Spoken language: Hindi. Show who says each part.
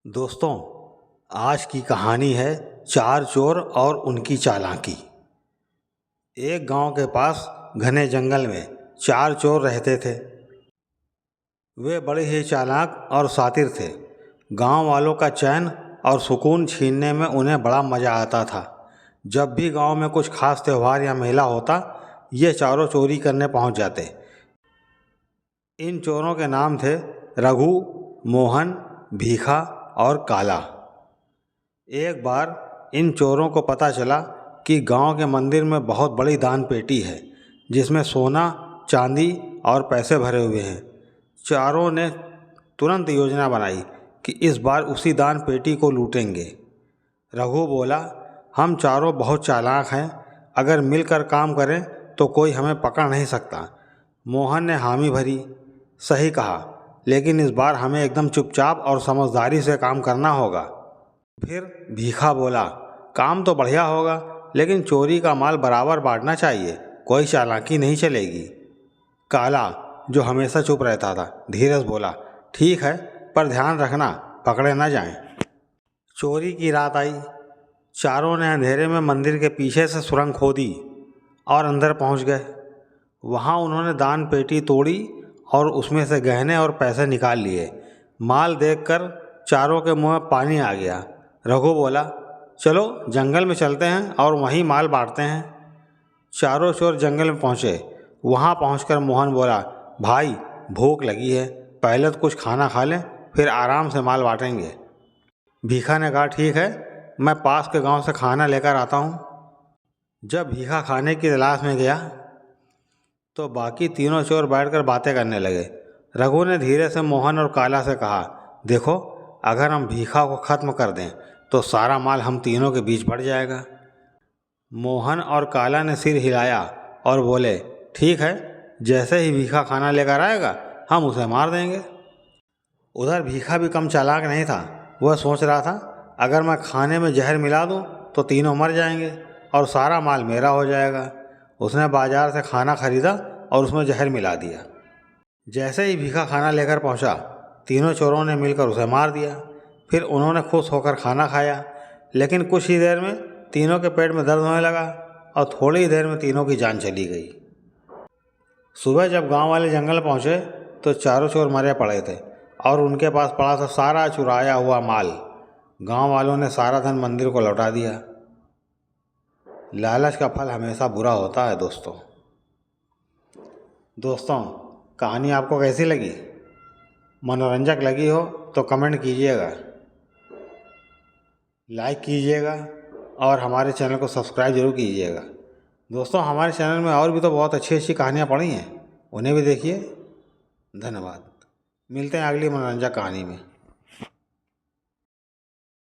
Speaker 1: दोस्तों, आज की कहानी है चार चोर और उनकी चालाकी। एक गांव के पास घने जंगल में चार चोर रहते थे। वे बड़े ही चालाक और शातिर थे। गांव वालों का चैन और सुकून छीनने में उन्हें बड़ा मज़ा आता था। जब भी गांव में कुछ खास त्यौहार या मेला होता, ये चारों चोरी करने पहुंच जाते। इन चोरों के नाम थे रघु, मोहन, भीखा और काला। एक बार इन चोरों को पता चला कि गांव के मंदिर में बहुत बड़ी दान पेटी है, जिसमें सोना, चांदी और पैसे भरे हुए हैं। चारों ने तुरंत योजना बनाई कि इस बार उसी दान पेटी को लूटेंगे। रघु बोला, हम चारों बहुत चालाक हैं, अगर मिलकर काम करें तो कोई हमें पकड़ नहीं सकता। मोहन ने हामी भरी, सही कहा, लेकिन इस बार हमें एकदम चुपचाप और समझदारी से काम करना होगा। फिर भीखा बोला, काम तो बढ़िया होगा, लेकिन चोरी का माल बराबर बांटना चाहिए, कोई चालाकी नहीं चलेगी। काला, जो हमेशा चुप रहता था, धीरज बोला, ठीक है, पर ध्यान रखना पकड़े ना जाएं। चोरी की रात आई। चारों ने अंधेरे में मंदिर के पीछे से सुरंग खोदी और अंदर पहुंच गए। वहां उन्होंने दान पेटी तोड़ी और उसमें से गहने और पैसे निकाल लिए। माल देखकर चारों के मुंह में पानी आ गया। रघु बोला, चलो जंगल में चलते हैं और वहीं माल बांटते हैं। चारों चोर जंगल में पहुंचे। वहां पहुंचकर मोहन बोला, भाई भूख लगी है, पहले तो कुछ खाना खा लें, फिर आराम से माल बांटेंगे। भीखा ने कहा, ठीक है, मैं पास के गांव से खाना लेकर आता हूँ। जब भीखा खाने की तलाश में गया तो बाकी तीनों चोर बैठकर बातें करने लगे। रघु ने धीरे से मोहन और काला से कहा, देखो, अगर हम भीखा को ख़त्म कर दें तो सारा माल हम तीनों के बीच बढ़ जाएगा। मोहन और काला ने सिर हिलाया और बोले, ठीक है, जैसे ही भीखा खाना लेकर आएगा हम उसे मार देंगे। उधर भीखा भी कम चालाक नहीं था। वह सोच रहा था, अगर मैं खाने में जहर मिला दूं तो तीनों मर जाएंगे और सारा माल मेरा हो जाएगा। उसने बाजार से खाना खरीदा और उसमें जहर मिला दिया। जैसे ही भीखा खाना लेकर पहुंचा, तीनों चोरों ने मिलकर उसे मार दिया। फिर उन्होंने खुश होकर खाना खाया, लेकिन कुछ ही देर में तीनों के पेट में दर्द होने लगा और थोड़ी ही देर में तीनों की जान चली गई। सुबह जब गांव वाले जंगल पहुंचे तो चारों चोर मरे पड़े थे और उनके पास पड़ा था सारा चुराया हुआ माल। गांव वालों ने सारा धन मंदिर को लौटा दिया। लालच का फल हमेशा बुरा होता है। दोस्तों, कहानी आपको कैसी लगी? मनोरंजक लगी हो तो कमेंट कीजिएगा, लाइक कीजिएगा और हमारे चैनल को सब्सक्राइब जरूर कीजिएगा। दोस्तों, हमारे चैनल में और भी तो बहुत अच्छी अच्छी कहानियाँ पड़ी हैं, उन्हें भी देखिए। धन्यवाद। मिलते हैं अगली मनोरंजक कहानी में।